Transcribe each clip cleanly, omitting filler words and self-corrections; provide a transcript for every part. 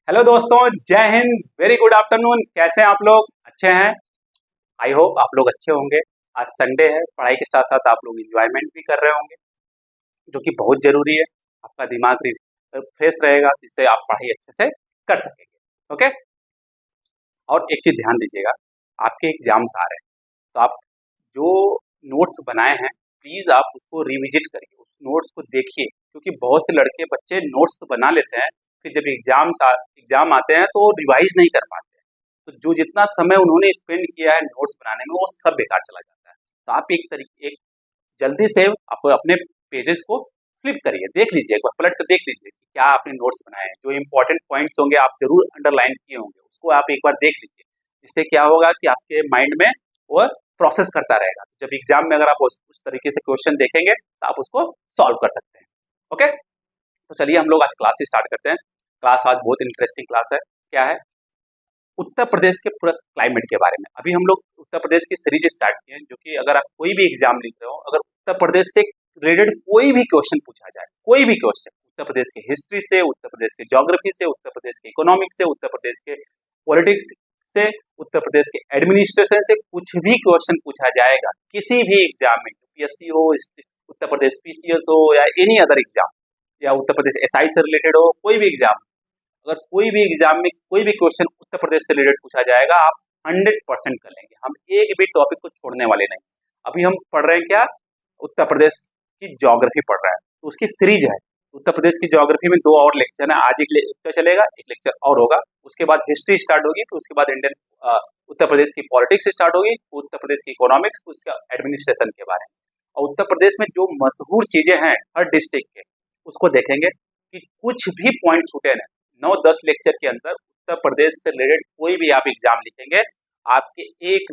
Hello दोस्तों, जय Hind. Very good afternoon. कैसे हैं आप लोग? अच्छे हैं? आई होप आप लोग अच्छे होंगे। आज संडे है, पढ़ाई के साथ साथ आप लोग इंजॉयमेंट भी कर रहे होंगे, जो कि बहुत जरूरी है। आपका दिमाग फ्रेश रहेगा, जिससे आप पढ़ाई अच्छे से कर सकेंगे। ओके। और एक चीज ध्यान दीजिएगा, आपके एग्जाम्स आ रहे हैं, तो आप जो नोट्स बनाए हैं, प्लीज आप उसको रिविजिट करिए, उस नोट्स को देखिए, क्योंकि बहुत से लड़के बच्चे नोट्स तो बना लेते हैं, फिर जब एग्जाम आते हैं तो रिवाइज नहीं कर पाते हैं। तो जो जितना समय उन्होंने स्पेंड किया है नोट्स बनाने में, वो सब बेकार चला जाता है। तो आप एक जल्दी से आप अपने पेजेस को फ्लिप करिए, देख लीजिए, एक बार पलट कर देख लीजिए कि क्या आपने नोट्स बनाए हैं। जो इंपॉर्टेंट पॉइंट्स होंगे आप जरूर अंडरलाइन किए होंगे, उसको आप एक बार देख लीजिए, जिससे क्या होगा कि आपके माइंड में वो प्रोसेस करता रहेगा। जब एग्जाम में अगर आप उस तरीके से क्वेश्चन देखेंगे तो आप उसको सॉल्व कर सकते हैं। ओके, तो चलिए हम लोग आज क्लास स्टार्ट करते हैं। क्लास आज बहुत इंटरेस्टिंग क्लास है। क्या है? उत्तर प्रदेश के पूरा क्लाइमेट के बारे में। अभी हम लोग उत्तर प्रदेश की सीरीज स्टार्ट किए हैं, जो कि अगर आप कोई भी एग्जाम लिख रहे हो, अगर उत्तर प्रदेश से रिलेटेड कोई भी क्वेश्चन पूछा जाए, कोई भी क्वेश्चन, उत्तर प्रदेश की हिस्ट्री से, उत्तर प्रदेश की ज्योग्राफी से, उत्तर प्रदेश के इकोनॉमिक्स से, उत्तर प्रदेश के पॉलिटिक्स से, उत्तर प्रदेश के एडमिनिस्ट्रेशन से, कुछ भी क्वेश्चन पूछा जाएगा किसी भी एग्जाम में, यूपीएससी हो, उत्तर प्रदेश पीसीएस हो, या एनी अदर एग्जाम, या उत्तर प्रदेश एसआई से रिलेटेड हो, कोई भी एग्जाम, अगर कोई भी एग्जाम में कोई भी क्वेश्चन उत्तर प्रदेश से रिलेटेड पूछा जाएगा, आप 100% कर लेंगे। हम एक भी टॉपिक को छोड़ने वाले नहीं। अभी हम पढ़ रहे हैं क्या? उत्तर प्रदेश की ज्योग्राफी पढ़ रहे हैं, तो उसकी सीरीज है। उत्तर प्रदेश की ज्योग्राफी में 2 और लेक्चर है। आज एक लेक्चर चलेगा, एक लेक्चर और होगा, उसके बाद हिस्ट्री स्टार्ट होगी, फिर उसके बाद इंडियन उत्तर प्रदेश की पॉलिटिक्स स्टार्ट होगी, उत्तर प्रदेश की इकोनॉमिक्स, उसका एडमिनिस्ट्रेशन के बारे में। और उत्तर प्रदेश में जो मशहूर चीजें हैं हर डिस्ट्रिक्ट के, उसको देखेंगे कि कुछ भी पॉइंट छूटे ना। 9-10 लेक्चर के अंदर उत्तर प्रदेश से रिलेटेड कोई भी आप एग्जाम लिखेंगे, आपके एक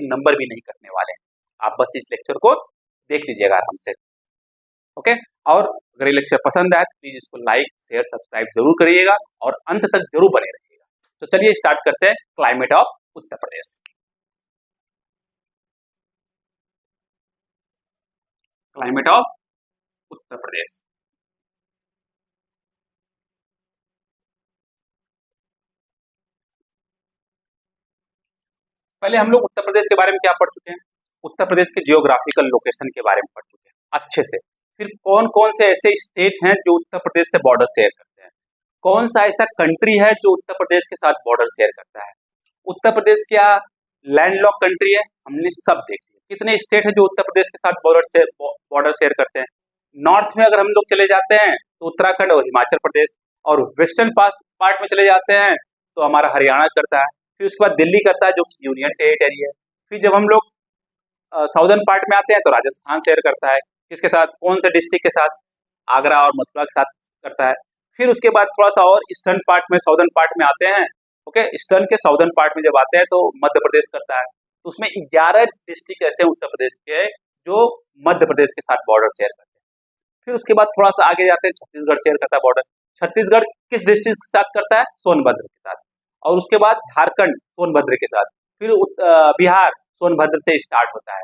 नंबर भी नहीं कटने वाले हैं। आप बस इस लेक्चर को देख लीजिएगा आराम से। ओके। और अगर ये लेक्चर पसंद आए तो प्लीज इसको लाइक शेयर सब्सक्राइब जरूर करिएगा, और अंत तक जरूर बने रहिएगा। तो चलिए स्टार्ट करते हैं climate of Uttar Pradesh. Climate of Uttar Pradesh. पहले हम लोग उत्तर प्रदेश के बारे में क्या पढ़ चुके हैं? उत्तर प्रदेश के जियोग्राफिकल लोकेशन के बारे में पढ़ चुके हैं अच्छे से। फिर कौन कौन से ऐसे स्टेट हैं जो उत्तर प्रदेश से बॉर्डर शेयर करते हैं, कौन सा ऐसा कंट्री है जो उत्तर प्रदेश के साथ बॉर्डर शेयर करता है, उत्तर प्रदेश क्या लैंडलॉक कंट्री है, हमने सब देख लिया। कितने स्टेट है जो उत्तर प्रदेश के साथ बॉर्डर शेयर करते हैं। नॉर्थ में अगर हम लोग चले जाते हैं तो उत्तराखंड और हिमाचल प्रदेश, और वेस्टर्न पार्ट में चले जाते हैं तो हमारा हरियाणा करता है, फिर उसके बाद दिल्ली करता है जो कि यूनियन टेरिटरी है। फिर जब हम लोग साउदर्न पार्ट में आते हैं तो राजस्थान शेयर करता है, किसके साथ, कौन से डिस्ट्रिक्ट के साथ, आगरा और मथुरा के साथ करता है। फिर उसके बाद थोड़ा सा और ईस्टर्न पार्ट में, साउदर्न पार्ट में आते हैं। ओके, ईस्टर्न के साउदर्न पार्ट में जब आते हैं तो मध्य प्रदेश करता है। तो उसमें 11 डिस्ट्रिक्ट ऐसे उत्तर प्रदेश के जो मध्य प्रदेश के साथ बॉर्डर शेयर करते हैं। फिर उसके बाद थोड़ा सा आगे जाते हैं, छत्तीसगढ़ शेयर करता है बॉर्डर। छत्तीसगढ़ किस डिस्ट्रिक्ट के साथ करता है? सोनभद्र के साथ। और उसके बाद झारखंड सोनभद्र के साथ। फिर बिहार सोनभद्र से स्टार्ट होता है।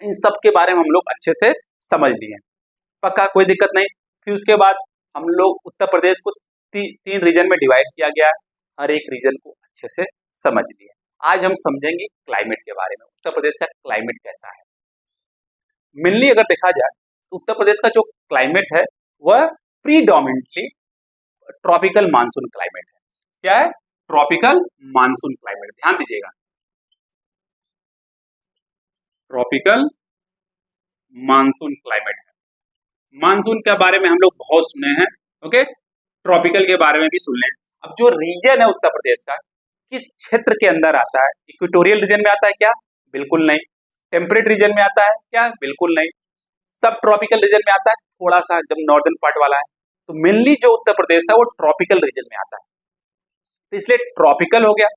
इन सब के बारे में हम लोग अच्छे से समझ लिए हैं, पक्का, कोई दिक्कत नहीं। फिर उसके बाद हम लोग उत्तर प्रदेश को 3 रीजन में डिवाइड किया गया है, हर एक रीजन को अच्छे से समझ लिए। आज हम समझेंगे क्लाइमेट के बारे में, उत्तर प्रदेश का क्लाइमेट कैसा है। मेनली अगर देखा जाए तो उत्तर प्रदेश का जो क्लाइमेट है वह प्रीडोमिनेटली ट्रॉपिकल मानसून क्लाइमेट है। क्या है? Tropical monsoon climate. ध्यान दीजिएगा, ट्रॉपिकल मानसून क्लाइमेट है। मानसून के बारे में हम लोग बहुत सुने हैं, ओके, ट्रॉपिकल के बारे में भी सुन लें। अब जो रीजन है उत्तर प्रदेश का, किस क्षेत्र के अंदर आता है? इक्वेटोरियल रीजन में आता है क्या? बिल्कुल नहीं। टेम्परेट रीजन में आता है क्या? बिल्कुल नहीं। सब ट्रॉपिकल रीजन में आता है, थोड़ा सा जब नॉर्दर्न पार्ट वाला है। तो मेनली जो उत्तर प्रदेश है वो ट्रॉपिकल रीजन में आता है, तो इसलिए ट्रॉपिकल हो गया।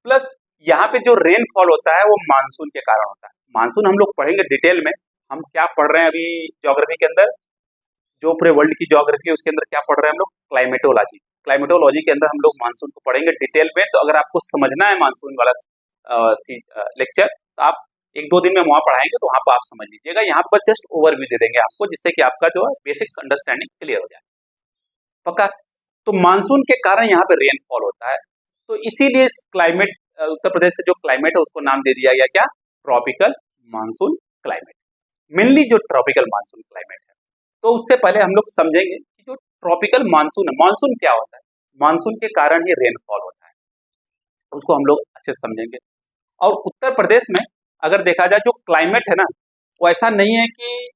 प्लस यहाँ पे जो रेनफॉल होता है वो मानसून के कारण होता है। मानसून हम लोग पढ़ेंगे डिटेल में। हम क्या पढ़ रहे हैं अभी ज्योग्राफी के अंदर, जो पूरे वर्ल्ड की ज्योग्राफी है उसके अंदर क्या पढ़ रहे हैं हम लोग? क्लाइमेटोलॉजी। क्लाइमेटोलॉजी के अंदर हम लोग मानसून को पढ़ेंगे डिटेल में। तो अगर आपको समझना है मानसून वाला लेक्चर, तो आप 1-2 दिन में वहां पढ़ाएंगे, तो वहां पर आप समझ लीजिएगा। यहाँ पर बस जस्ट ओवरव्यू दे देंगे आपको, जिससे कि आपका जो है बेसिक्स अंडरस्टैंडिंग क्लियर हो जाए, पक्का। तो मानसून के कारण यहाँ पे रेनफॉल होता है। तो इसीलिए इस क्लाइमेट उत्तर प्रदेश से जो क्लाइमेट है उसको नाम दे दिया गया क्या, ट्रॉपिकल मानसून क्लाइमेट, मेनली जो ट्रॉपिकल मानसून क्लाइमेट है। तो उससे पहले हम लोग समझेंगे कि जो ट्रॉपिकल मानसून है, मानसून क्या होता है, मानसून के कारण ही रेनफॉल होता है, उसको हम लोग अच्छे से समझेंगे। और उत्तर प्रदेश में अगर देखा जाए जो क्लाइमेट है ना, वो ऐसा नहीं है कि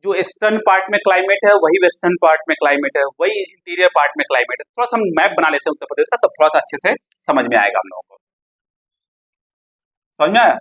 जो ईस्टर्न पार्ट में क्लाइमेट है वही वेस्टर्न पार्ट में क्लाइमेट है, वही इंटीरियर पार्ट में क्लाइमेट है। थोड़ा सा हम मैप बना लेते हैं उत्तर प्रदेश का, तब थोड़ा सा अच्छे से समझ में आएगा हम लोगों को। समझ में आया?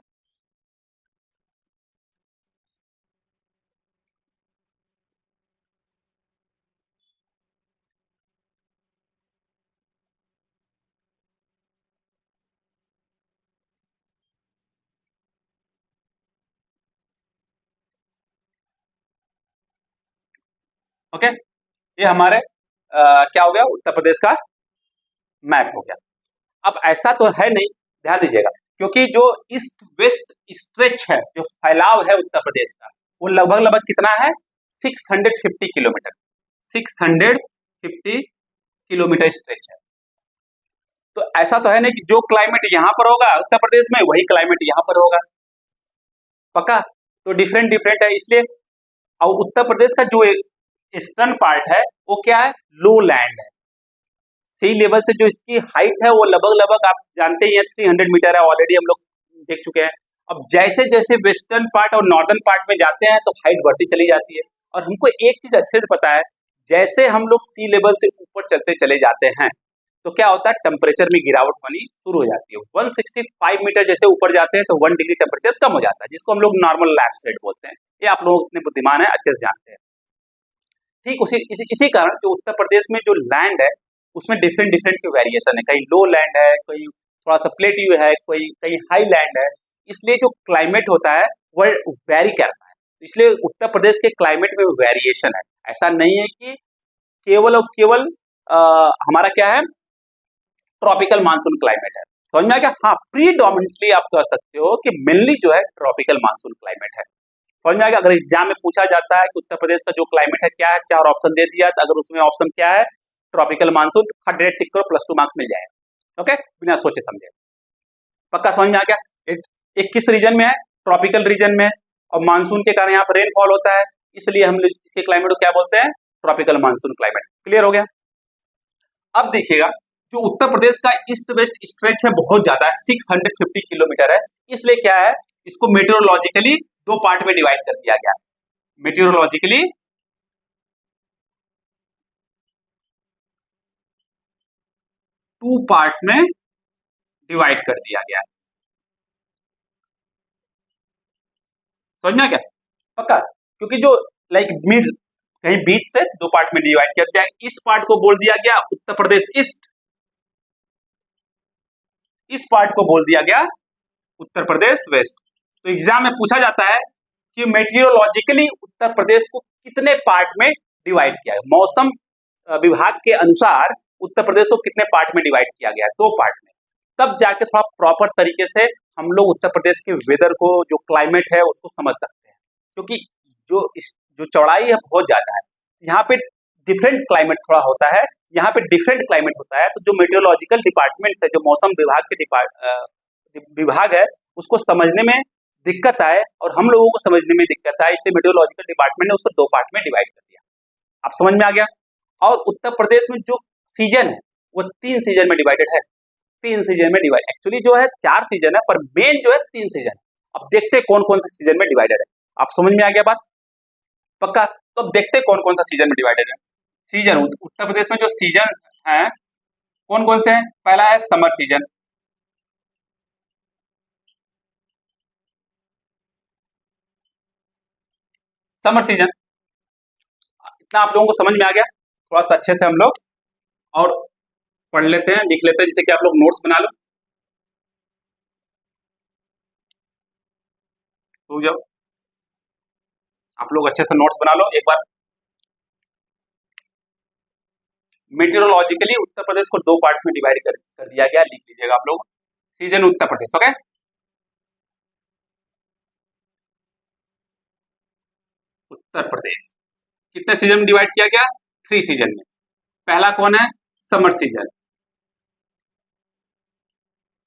ओके, ये हमारे क्या हो गया, उत्तर प्रदेश का मैप हो गया। अब ऐसा तो है नहीं, ध्यान दीजिएगा, क्योंकि जो ईस्ट वेस्ट स्ट्रेच है, जो फैलाव है उत्तर प्रदेश का, वो लगभग लगभग कितना है, 650 किलोमीटर, 650 किलोमीटर स्ट्रेच है। तो ऐसा तो है नहीं कि जो क्लाइमेट यहाँ पर होगा उत्तर प्रदेश में वही क्लाइमेट यहाँ पर होगा, पक्का। तो डिफरेंट डिफरेंट है, इसलिए। और उत्तर प्रदेश का जो ईस्टर्न पार्ट है वो क्या है, लो लैंड है। सी लेवल से जो इसकी हाइट है वो लगभग लगभग आप जानते ही हैं 300 मीटर है, ऑलरेडी हम लोग देख चुके हैं। अब जैसे जैसे वेस्टर्न पार्ट और नॉर्दर्न पार्ट में जाते हैं तो हाइट बढ़ती चली जाती है। और हमको एक चीज अच्छे से पता है, जैसे हम लोग सी लेवल से ऊपर चलते चले जाते हैं तो क्या होता है, टेम्परेचर में गिरावट होनी शुरू हो जाती है। 165 मीटर जैसे ऊपर जाते हैं तो 1 डिग्री टेम्परेचर कम हो जाता है, जिसको हम लोग नॉर्मल लैंड स्लाइड बोलते हैं। ये आप लोग इतने बुद्धिमान है, अच्छे से जानते हैं। ठीक इसी कारण जो उत्तर प्रदेश में जो लैंड है उसमें डिफरेंट डिफरेंट के वेरिएशन है, कहीं लो लैंड है, कहीं थोड़ा सा प्लेट्यू है, कोई कहीं हाई लैंड है। इसलिए जो क्लाइमेट होता है वह वेरी करता है। इसलिए उत्तर प्रदेश के क्लाइमेट में वेरिएशन है, ऐसा नहीं है कि केवल और केवल हमारा क्या है, ट्रॉपिकल मानसून क्लाइमेट है। समझ में आ गया? हाँ, प्रीडोमिनेटली आप कह सकते हो कि मेनली जो है ट्रॉपिकल मानसून क्लाइमेट है। समझ में आ गया? अगर एग्जाम में पूछा जाता है कि उत्तर प्रदेश का जो क्लाइमेट है क्या है, 4 ऑप्शन दे दिया, तो अगर उसमें ऑप्शन क्या है ट्रॉपिकल मानसून, तो डायरेक्ट टिक करो, +2 मार्क्स मिल जाएगा। ओके, बिना सोचे समझे। पक्का समझ में आ गया? एक किस रीजन में है, ट्रॉपिकल रीजन में, और मानसून के कारण यहाँ पर रेनफॉल होता है, इसलिए हम इसके क्लाइमेट को क्या बोलते हैं, ट्रॉपिकल मानसून क्लाइमेट। क्लियर हो गया? अब देखिएगा, जो उत्तर प्रदेश का ईस्ट वेस्ट स्ट्रेच है बहुत ज्यादा है, 650 किलोमीटर है। इसलिए क्या है, इसको मेटेरोलॉजिकली दो पार्ट में डिवाइड कर दिया गया। मेटेरोलॉजिकली टू पार्ट्स में डिवाइड कर दिया गया है। समझ में आ गया? पक्का, क्योंकि जो लाइक मिड, कहीं बीच से दो पार्ट में डिवाइड कर दिया। इस पार्ट को बोल दिया गया उत्तर प्रदेश ईस्ट, इस पार्ट को बोल दिया गया उत्तर प्रदेश वेस्ट। तो एग्जाम में पूछा जाता है कि मेटीरियोलॉजिकली उत्तर प्रदेश को कितने पार्ट में डिवाइड किया गया, मौसम विभाग के अनुसार उत्तर प्रदेश को कितने पार्ट में डिवाइड किया गया है, दो पार्ट में। तब जाके थोड़ा प्रॉपर तरीके से हम लोग उत्तर प्रदेश के वेदर को, जो क्लाइमेट है उसको समझ सकते हैं। क्योंकि जो चौड़ाई है बहुत ज्यादा है, यहाँ पे डिफरेंट क्लाइमेट थोड़ा होता है, यहाँ पे डिफरेंट क्लाइमेट होता है। तो जो मेट्रोलॉजिकल डिपार्टमेंट है, जो मौसम विभाग के विभाग है, उसको समझने में दिक्कत आए और हम लोगों को समझने में दिक्कत आए, इसलिए मेट्रोलॉजिकल डिपार्टमेंट ने उसको दो पार्ट में डिवाइड कर दिया। आप समझ में आ गया? और उत्तर प्रदेश में जो सीजन है वो 3 सीजन में डिवाइडेड है, 3 सीजन में डिवाइड, एक्चुअली जो है 4 सीजन है पर मेन जो है 3 सीजन है। अब देखते हैं कौन कौन से सीजन में डिवाइडेड है। आप समझ में आ गया बात? पक्का। तो अब देखते हैं कौन कौन सा सीजन में डिवाइडेड है। सीजन उत्तर प्रदेश में जो सीजन है कौन कौन से हैं, पहला है समर सीजन, समर सीजन। इतना आप लोगों को समझ में आ गया? थोड़ा सा अच्छे से हम लोग और पढ़ लेते हैं, लिख लेते हैं, जिससे कि आप लोग नोट्स बना लो। तो जाओ, आप लोग अच्छे से नोट्स बना लो एक बार। मेटेरोलॉजिकली उत्तर प्रदेश को दो पार्ट्स में डिवाइड कर दिया गया, लिख लीजिएगा आप लोग। Season Uttar Pradesh, okay. उत्तर प्रदेश कितने सीजन में डिवाइड किया गया, 3 सीजन में। पहला कौन है, समर सीजन।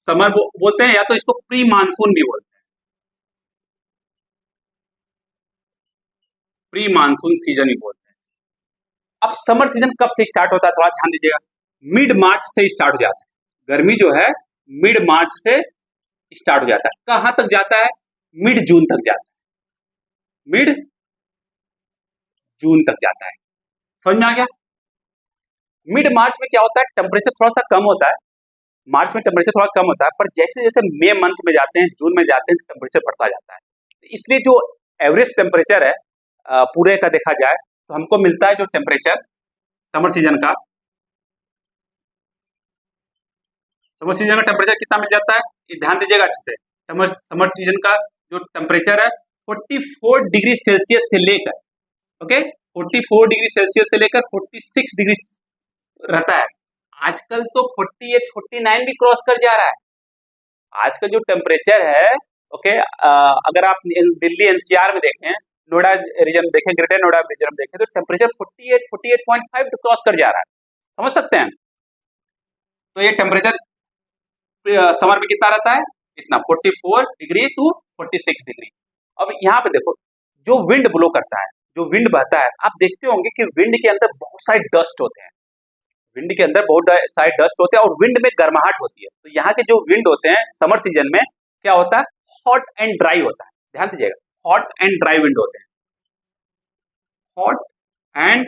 समर बोलते हैं, या तो इसको प्री मानसून भी बोलते हैं, प्री मानसून सीजन भी बोलते हैं। अब समर सीजन कब से स्टार्ट होता है, थोड़ा ध्यान दीजिएगा। मिड मार्च से स्टार्ट हो जाता है। गर्मी जो है मिड मार्च से स्टार्ट हो जाता है। कहां तक जाता है? मिड जून तक जाता है। मिड जून तक जाता है। समझ में आ गया? मिड मार्च में क्या होता है, टेम्परेचर थोड़ा सा कम होता है। मार्च में टेम्परेचर थोड़ा कम होता है, पर जैसे जैसे मई मंथ में जाते हैं, जून में जाते हैं, टेम्परेचर बढ़ता जाता है। इसलिए जो एवरेज टेम्परेचर है पूरे का देखा जाए तो हमको मिलता है जो टेम्परेचर समर सीजन का, समर सीजन का टेम्परेचर कितना मिल जाता है, ये ध्यान दीजिएगा अच्छे से। समर सीजन का जो टेम्परेचर है 44 डिग्री सेल्सियस से लेकर, ओके, 44 डिग्री सेल्सियस से लेकर 46 डिग्री रहता है। आजकल तो 48 49 भी क्रॉस कर जा रहा है। आज का जो टेम्परेचर है, ओके, अगर आप दिल्ली एनसीआर में देखें, नोएडा रीजन देखें, ग्रेटर नोएडा रीजन में देखें, तो टेम्परेचर 48.5 क्रॉस कर जा रहा है। समझ सकते हैं? तो ये टेम्परेचर समर में कितना रहता है? इतना 44 डिग्री टू 46 डिग्री। अब यहाँ पे देखो, जो विंड ब्लो करता है, जो विंड बहता है, आप देखते होंगे कि विंड के अंदर बहुत सारे डस्ट होते हैं। विंड के अंदर बहुत सारे डस्ट होते हैं और विंड में गर्माहट होती है। तो यहाँ के जो विंड होते हैं समर सीजन में क्या होता है, हॉट एंड ड्राई होता है। ध्यान दीजिएगा, हॉट एंड ड्राई विंड होते हैं। हॉट एंड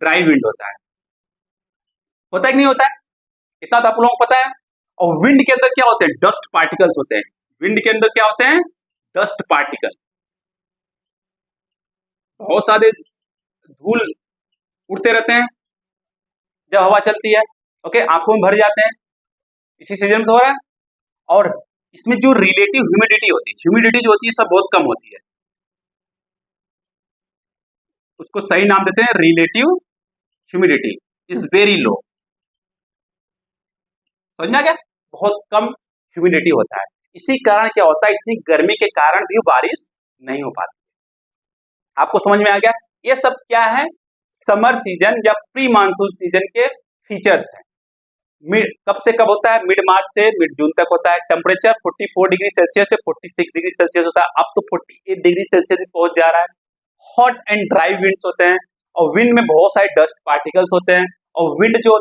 ड्राई विंड होता है कि नहीं होता है? इतना तो आप लोगों को पता है। और विंड के अंदर क्या होते हैं, डस्ट पार्टिकल्स होते हैं। विंड के अंदर क्या होते हैं, डस्ट पार्टिकल। बहुत सारे धूल उड़ते रहते हैं जब हवा चलती है, ओके, आंखों में भर जाते हैं। इसी सीजन में तो हो रहा है। और इसमें जो रिलेटिव ह्यूमिडिटी होती है, ह्यूमिडिटी जो होती है सब बहुत कम होती है। उसको सही नाम देते हैं relative humidity is very low. समझना क्या? बहुत कम ह्यूमिडिटी होता है। इसी कारण क्या होता है, इतनी गर्मी के कारण भी बारिश नहीं हो पाती। आपको समझ में आ गया? ये सब क्या है, समर सीजन या प्री मानसून सीजन के फीचर्स हैं। कब से कब होता है? मिड मार्च से मिड जून तक होता है। टेम्परेचर 44 डिग्री सेल्सियस से 46 डिग्री सेल्सियस होता है। अब तो 48 डिग्री सेल्सियस पहुंच जा रहा है। हॉट एंड ड्राई विंड्स होते हैं और विंड में बहुत सारे डस्ट पार्टिकल्स होते हैं। और विंड जो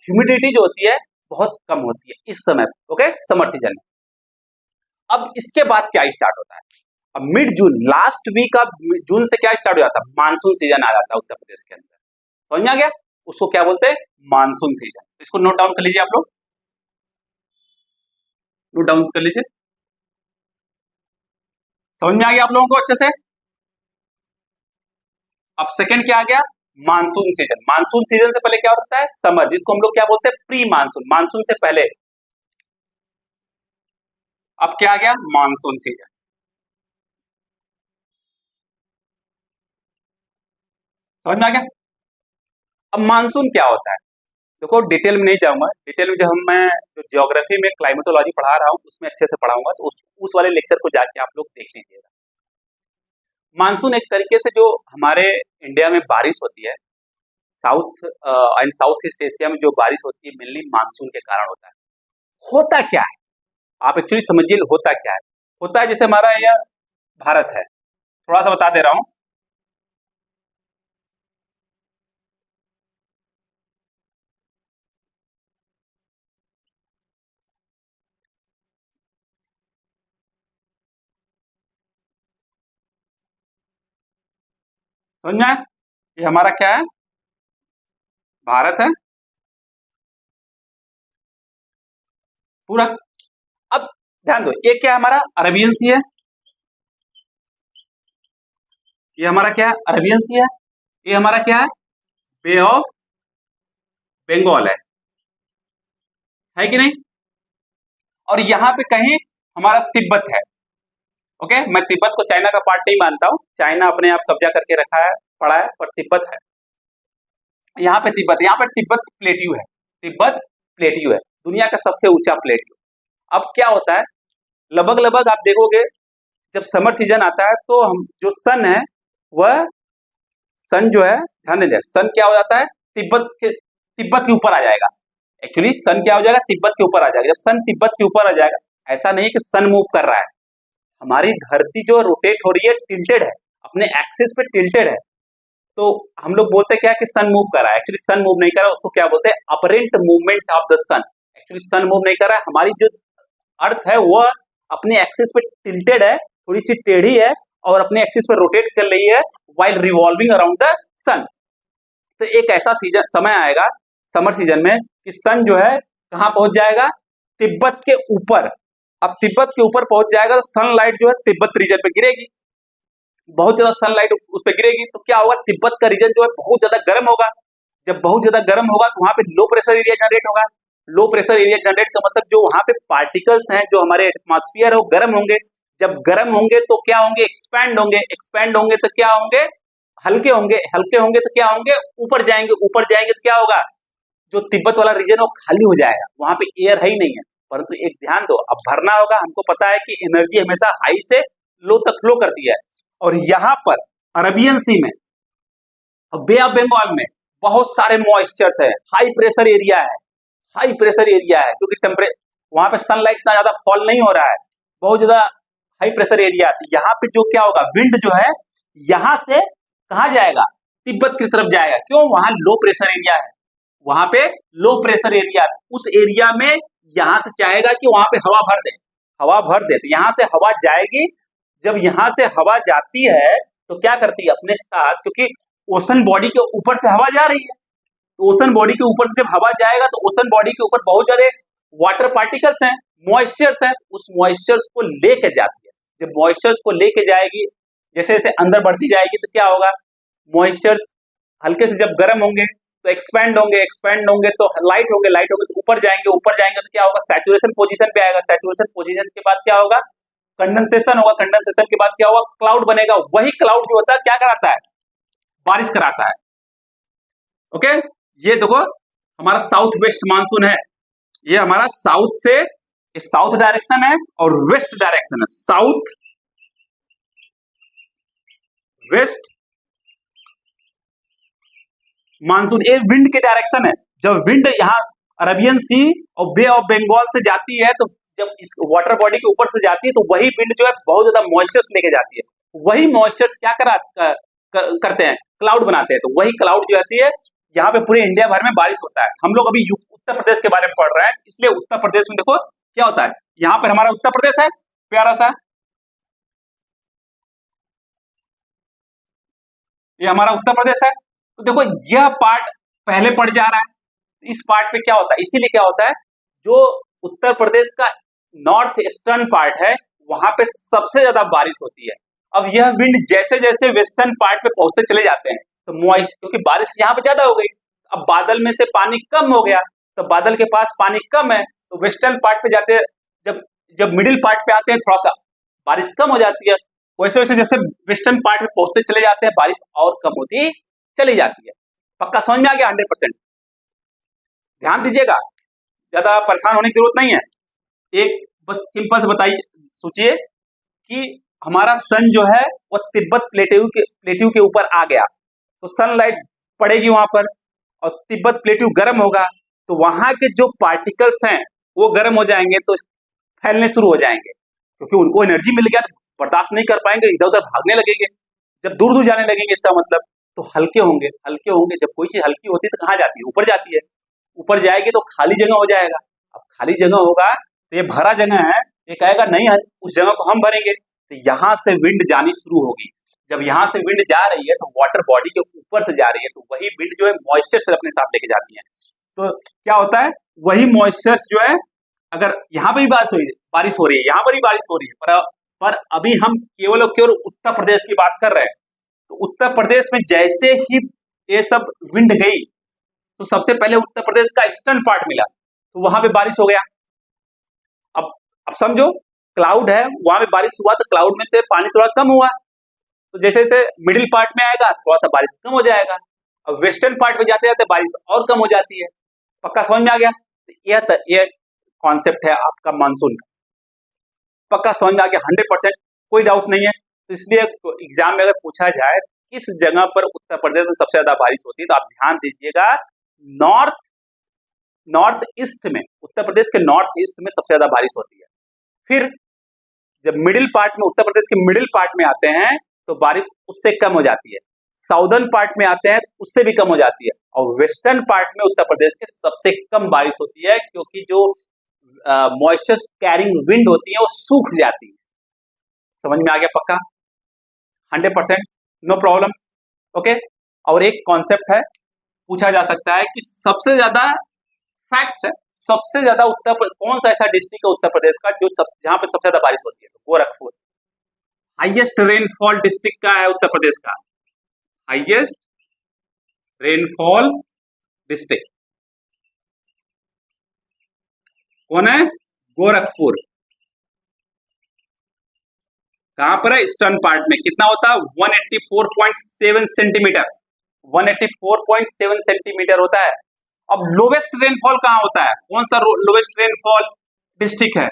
ह्यूमिडिटी जो होती है बहुत कम होती है इस समय, ओके, समर सीजन में। अब इसके बाद क्या स्टार्ट होता है? अब mid June, last week of June से क्या स्टार्ट हो जाता है, मानसून सीजन आ जाता है उत्तर प्रदेश के अंदर। समझ में आ गया? उसको क्या बोलते हैं, मानसून सीजन। इसको नोट डाउन कर लीजिए, आप लोग नोट डाउन कर लीजिए। समझ में आ गया आप लोगों को अच्छे से? अब सेकंड क्या आ गया, मानसून सीजन। मानसून सीजन से पहले क्या होता है, समर, जिसको हम लोग क्या बोलते हैं, प्री मानसून, मानसून से पहले। अब क्या आ गया, मानसून सीजन। समझ में आ गया? अब मानसून क्या होता है, देखो डिटेल में नहीं जाऊंगा। डिटेल में जब मैं जो ज्योग्राफी में क्लाइमेटोलॉजी पढ़ा रहा हूँ उसमें अच्छे से पढ़ाऊंगा, तो उस वाले लेक्चर को जाके आप लोग देख लीजिएगा। मानसून एक तरीके से जो हमारे इंडिया में बारिश होती है, south and south east Asia में जो बारिश होती है, मेनली मानसून के कारण होता है। होता क्या है, आप एक्चुअली समझिए होता क्या है। होता है जैसे हमारा यह भारत है, थोड़ा सा बता दे रहा हूं। समझ में आया? ये हमारा क्या है, भारत है पूरा। अब ध्यान दो, ये क्या है, हमारा अरेबियन सी है। ये हमारा क्या है, अरेबियन सी है। ये हमारा क्या है, बे ऑफ बंगाल है कि नहीं? और यहाँ पे कहीं हमारा तिब्बत है। ओके, मैं तिब्बत को चाइना का पार्ट नहीं मानता हूँ, चाइना अपने आप कब्जा करके रखा है, पड़ा है, पर तिब्बत है। यहाँ पे तिब्बत, यहाँ पे तिब्बत प्लेट्यू है। तिब्बत प्लेट्यू है, दुनिया का सबसे ऊंचा प्लेट्यू। अब क्या होता है, लगभग लगभग आप देखोगे जब समर सीजन आता है तो हम जो सन है, वह सन जो है, ध्यान दीजिए, सन क्या हो जाता है, तिब्बत के तिब्बत के ऊपर आ जाएगा। एक्चुअली सन क्या हो जाएगा, तिब्बत के ऊपर आ जाएगा। जब सन तिब्बत के ऊपर आ जाएगा, ऐसा नहीं कि सन मूव कर रहा है, हमारी धरती जो रोटेट हो रही है टिल्टेड है, अपने एक्सिस पे टिल्टेड है, तो हम लोग बोलते हैं क्या कि सन मूव कर रहा है। एक्चुअली सन मूव नहीं कर रहा है, उसको क्या बोलते हैं, apparent movement of the sun. Actually sun move नहीं कर रहा है, हमारी जो अर्थ है वह अपने एक्सिस पे टिल्टेड है, थोड़ी सी टेढ़ी है और अपने एक्सिस पे रोटेट कर रही है व्हाइल रिवॉल्विंग अराउंड द सन। तो एक ऐसा सीजन समय आएगा समर सीजन में कि सन जो है कहां पहुंच जाएगा, तिब्बत के ऊपर। अब तिब्बत के ऊपर पहुंच जाएगा तो सनलाइट जो है तिब्बत रीजन पे गिरेगी, बहुत ज्यादा सनलाइट उस पर गिरेगी, तो क्या होगा, तिब्बत का रीजन जो है बहुत ज्यादा गर्म होगा। जब बहुत ज्यादा गर्म होगा तो वहां पे लो प्रेशर एरिया जनरेट होगा। लो प्रेशर एरिया जनरेट का मतलब जो वहां पे पार्टिकल्स हैं, जो हमारे एटमॉस्फेयर है वो गर्म होंगे। जब गर्म होंगे तो क्या होंगे, एक्सपैंड होंगे। एक्सपैंड होंगे तो क्या होंगे, हल्के होंगे। हल्के होंगे तो क्या होंगे, ऊपर जाएंगे। ऊपर जाएंगे तो क्या होगा, जो तिब्बत वाला रीजन है वो खाली हो जाएगा, वहां पे एयर है ही नहीं है। परंतु एक ध्यान दो, अब भरना होगा। हमको पता है कि एनर्जी हमेशा हाई से लो तक फ्लो करती है, और यहाँ पर अरबियन सी में, बे ऑफ बंगाल में बहुत सारे मॉइस्चर्स है, हाई प्रेशर एरिया है। हाई प्रेशर एरिया है क्योंकि टेम्परेचर वहां पे सनलाइट इतना ज्यादा फॉल नहीं हो रहा है, बहुत ज्यादा हाई प्रेशर एरिया है। यहाँ पे जो क्या होगा, विंड जो है यहाँ से कहा जाएगा, तिब्बत की तरफ जाएगा। क्यों, वहां लो प्रेशर एरिया है, वहां पे लो प्रेशर एरिया। उस एरिया में यहां से चाहेगा कि वहां पे हवा भर दे, हवा भर दे। तो यहां से हवा जाएगी। जब यहां से हवा जाती है तो क्या करती है अपने साथ, क्योंकि ओशन बॉडी के ऊपर से हवा जा रही है, तो ओशन बॉडी के ऊपर से जब हवा जाएगा तो ओशन बॉडी के ऊपर बहुत ज्यादा वाटर पार्टिकल्स हैं, मॉइस्चर्स हैं, उस मॉइस्चर्स को लेके जाती है। जब मॉइस्चर्स को लेके जाएगी, जैसे जैसे अंदर बढ़ती जाएगी तो क्या होगा, मॉइस्चर्स हल्के से जब गर्म होंगे तो एक्सपैंड होंगे। एक्सपैंड होंगे तो लाइट होंगे। लाइट होंगे तो ऊपर जाएंगे। ऊपर जाएंगे तो क्या होगा, सैचुरेशन पोजीशन पे आएगा। सैचुरेशन पोजीशन के बाद क्या होगा, कंडेंसेशन होगा। कंडेंसेशन के बाद क्या होगा, क्लाउड बनेगा। वही क्लाउड जो होता है क्या कराता है, बारिश कराता है। ओके, ये देखो हमारा साउथ वेस्ट मानसून है। ये हमारा साउथ से, साउथ डायरेक्शन है और वेस्ट डायरेक्शन है। साउथ वेस्ट मानसून एक विंड के डायरेक्शन है। जब विंड यहाँ अरबियन सी और बे ऑफ बंगाल से जाती है, तो जब इस वाटर बॉडी के ऊपर से जाती है तो वही विंड जो है बहुत ज्यादा मॉइस्चर्स लेके जाती है। वही मॉइस्चर्स क्या करते हैं, क्लाउड बनाते हैं। तो वही क्लाउड जो आती है, यहाँ पे पूरे इंडिया भर में बारिश होता है। हम लोग अभी उत्तर प्रदेश के बारे में पढ़ रहे हैं, इसलिए उत्तर प्रदेश में देखो क्या होता है। यहाँ पर हमारा उत्तर प्रदेश है प्यारा सा, ये हमारा उत्तर प्रदेश है। तो देखो यह पार्ट पहले पड़ जा रहा है। इस पार्ट पे क्या होता है, इसीलिए क्या होता है, जो उत्तर प्रदेश का नॉर्थ ईस्टर्न पार्ट है वहां पे सबसे ज्यादा बारिश होती है। अब यह विंड जैसे जैसे वेस्टर्न पार्ट पे पहुंचते चले जाते हैं तो मॉइस्ट, क्योंकि बारिश यहाँ पे ज्यादा हो गई, अब बादल में से पानी कम हो गया, तो बादल के पास पानी कम है तो वेस्टर्न पार्ट पे जाते, जब जब मिडिल पार्ट पे आते हैं थोड़ा सा बारिश कम हो जाती है। वैसे वैसे जैसे वेस्टर्न पार्ट में पहुंचते चले जाते हैं बारिश और कम होती चली जाती है। पक्का समझ में आ गया, 100%। ध्यान दीजिएगा, ज्यादा परेशान होने की जरूरत नहीं है। एक बस सिंपल से बताइए, सोचिए कि हमारा सन जो है वो तिब्बत प्लेट्यू के ऊपर आ गया तो सनलाइट पड़ेगी वहां पर, और तिब्बत प्लेट्यू गर्म होगा तो वहां के जो पार्टिकल्स हैं वो गर्म हो जाएंगे, तो फैलने शुरू हो जाएंगे, क्योंकि उनको एनर्जी मिल गया तो बर्दाश्त नहीं कर पाएंगे, इधर उधर भागने लगेंगे। जब दूर दूर जाने लगेंगे इसका मतलब तो हल्के होंगे। हल्के होंगे, जब कोई चीज हल्की होती है तो कहाँ जाती है, ऊपर जाती है। ऊपर जाएगी तो खाली जगह हो जाएगा। अब खाली जगह होगा तो ये भरा जगह है, ये कहेगा नहीं उस जगह को हम भरेंगे, तो यहाँ से विंड जानी शुरू होगी। जब यहाँ से विंड जा रही है तो वाटर बॉडी के ऊपर से जा रही है, तो वही विंड जो है मॉइस्चर से अपने साथ लेके जाती है। तो क्या होता है, वही मॉइस्चर जो है, अगर यहाँ पर भी बारिश हो रही है, यहाँ पर भी बारिश हो रही है, पर अभी हम केवल और केवल उत्तर प्रदेश की बात कर रहे हैं। तो उत्तर प्रदेश में जैसे ही ये सब विंड गई तो सबसे पहले उत्तर प्रदेश का ईस्टर्न पार्ट मिला, तो वहां पे बारिश हो गया। अब समझो, क्लाउड है, वहां पे बारिश हुआ तो क्लाउड में से पानी थोड़ा कम हुआ, तो जैसे जैसे मिडिल पार्ट में आएगा थोड़ा सा बारिश कम हो जाएगा। अब वेस्टर्न पार्ट में जाते जाते बारिश और कम हो जाती है। पक्का समझ में आ गया, यह कॉन्सेप्ट है आपका मानसून का। पक्का समझ में आ गया, 100%, कोई डाउट नहीं है। तो इसलिए एग्जाम में अगर पूछा जाए किस जगह पर उत्तर प्रदेश में सबसे ज्यादा बारिश होती है, तो आप ध्यान दीजिएगा नॉर्थ नॉर्थ ईस्ट में, उत्तर प्रदेश के नॉर्थ ईस्ट में सबसे ज्यादा बारिश होती है। फिर जब मिडिल पार्ट में, उत्तर प्रदेश के मिडिल पार्ट में आते हैं तो बारिश उससे कम हो जाती है। साउदर्न पार्ट में आते हैं तो उससे भी कम हो जाती है। और वेस्टर्न पार्ट में उत्तर प्रदेश के सबसे कम बारिश होती है, क्योंकि जो मॉइस्चर कैरिंग विंड होती है वो सूख जाती है। समझ में आ गया पक्का? 100%, नो प्रॉब्लम। ओके। और एक कॉन्सेप्ट है, पूछा जा सकता है कि सबसे ज्यादा फैक्ट है, सबसे ज्यादा कौन सा ऐसा डिस्ट्रिक्ट है उत्तर प्रदेश का जहां पे सबसे ज्यादा बारिश होती है? तो गोरखपुर। हाईएस्ट रेनफॉल डिस्ट्रिक्ट का है उत्तर प्रदेश का, हाईएस्ट रेनफॉल डिस्ट्रिक्ट कौन है? गोरखपुर। कहां पर है? ईस्टर्न पार्ट में। कितना होता है? 184.7 सेंटीमीटर, 184.7 सेंटीमीटर होता है। अब लोवेस्ट रेनफॉल कहां होता है? कौन सा लोवेस्ट रेनफॉल डिस्ट्रिक्ट है?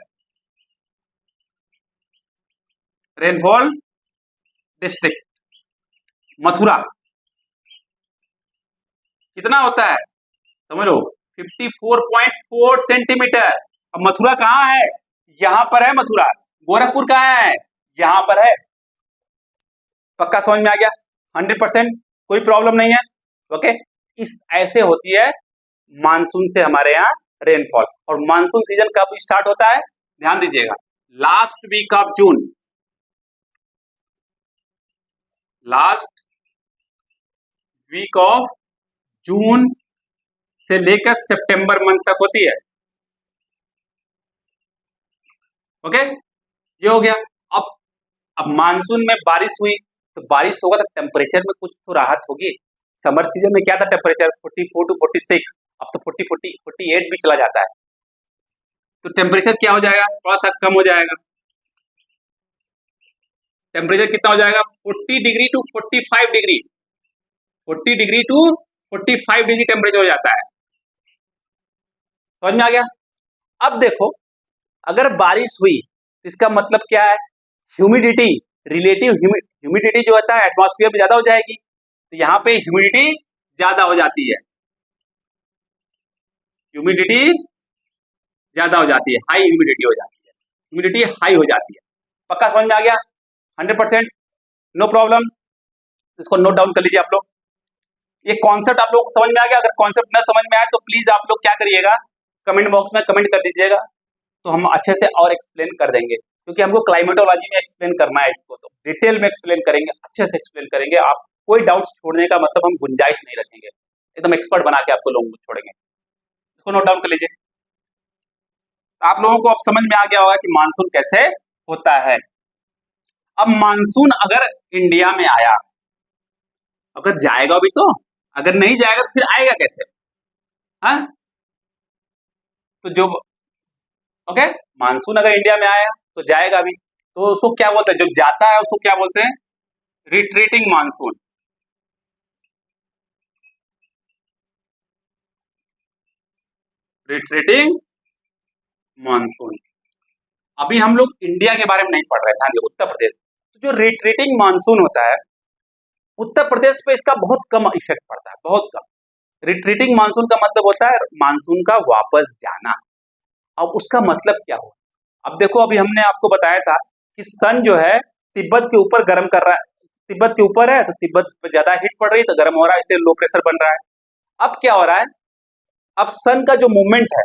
Rainfall district Mathura. कितना होता है समझ लो? 54.4 सेंटीमीटर। अब मथुरा कहां है? यहां पर है मथुरा। गोरखपुर कहां है? यहां पर है। पक्का समझ में आ गया? 100%, कोई प्रॉब्लम नहीं है। ओके। इस ऐसे होती है मानसून से हमारे यहाँ रेनफॉल। और मानसून सीजन कब स्टार्ट होता है? ध्यान दीजिएगा, last week of June, last week of June से लेकर सितंबर मंथ तक होती है। ओके, ये हो गया। अब मानसून में बारिश हुई तो बारिश होगा तो टेम्परेचर में कुछ तो राहत होगी। समर सीजन में क्या था टेम्परेचर? 44 to 46, अब तो 40, 40, 48 भी चला जाता है। तो टेम्परेचर क्या हो जाएगा? थोड़ा सा कम हो जाएगा। टेम्परेचर कितना हो जाएगा? 40 degree to 45 degree, 40 degree to 45 degree temperature हो जाता है। समझ में आ गया? अब देखो, अगर बारिश हुई तो इसका मतलब क्या है? ह्यूमिडिटी, रिलेटिव ह्यूमिडिटी जो होता है एटमॉस्फेयर में ज्यादा हो जाएगी। तो यहाँ पे ह्यूमिडिटी ज्यादा हो जाती है, ह्यूमिडिटी ज्यादा हो जाती है, हाई ह्यूमिडिटी हो जाती है, ह्यूमिडिटी हाई हो जाती है। पक्का समझ में आ गया? 100%, नो प्रॉब्लम। इसको नोट डाउन कर लीजिए आप लोग। ये कॉन्सेप्ट आप लोग को समझ में आ गया? अगर कॉन्सेप्ट न समझ में आए तो प्लीज आप लोग क्या करिएगा, कमेंट बॉक्स में कमेंट कर दीजिएगा, तो हम अच्छे से और एक्सप्लेन कर देंगे। क्योंकि हमको क्लाइमेटोलॉजी में एक्सप्लेन करना है, इसको तो डिटेल में एक्सप्लेन करेंगे, अच्छे से एक्सप्लेन करेंगे। आप कोई डाउट्स छोड़ने का मतलब हम गुंजाइश नहीं रखेंगे, एकदम एक्सपर्ट बना के आपको लोगों को छोड़ेंगे। इसको नोट डाउन कर लीजिए। आप लोगों को अब समझ में आ गया होगा कि मानसून कैसे होता है। अब मानसून अगर इंडिया में आया, अगर जाएगा भी तो, अगर नहीं जाएगा तो फिर आएगा कैसे? हाँ, तो जो ओके, मानसून अगर इंडिया में आया तो जाएगा भी, तो उसको क्या बोलते हैं? जब जाता है उसको क्या बोलते हैं? Retreating monsoon. Retreating monsoon. अभी हम लोग इंडिया के बारे में नहीं पढ़ रहे, ध्यान दिए, उत्तर प्रदेश। तो जो रिट्रीटिंग मानसून होता है उत्तर प्रदेश पे इसका बहुत कम इफेक्ट पड़ता है, बहुत कम। रिट्रीटिंग मानसून का मतलब होता है मानसून का वापस जाना। अब उसका मतलब क्या हुआ? अब देखो, अभी हमने आपको बताया था कि सन जो है तिब्बत के ऊपर गर्म कर रहा है, तिब्बत के ऊपर है तो तिब्बत पे ज्यादा हीट पड़ रही है तो गर्म हो रहा है, इसलिए लो प्रेशर बन रहा है। अब क्या हो रहा है? अब सन का जो मूवमेंट है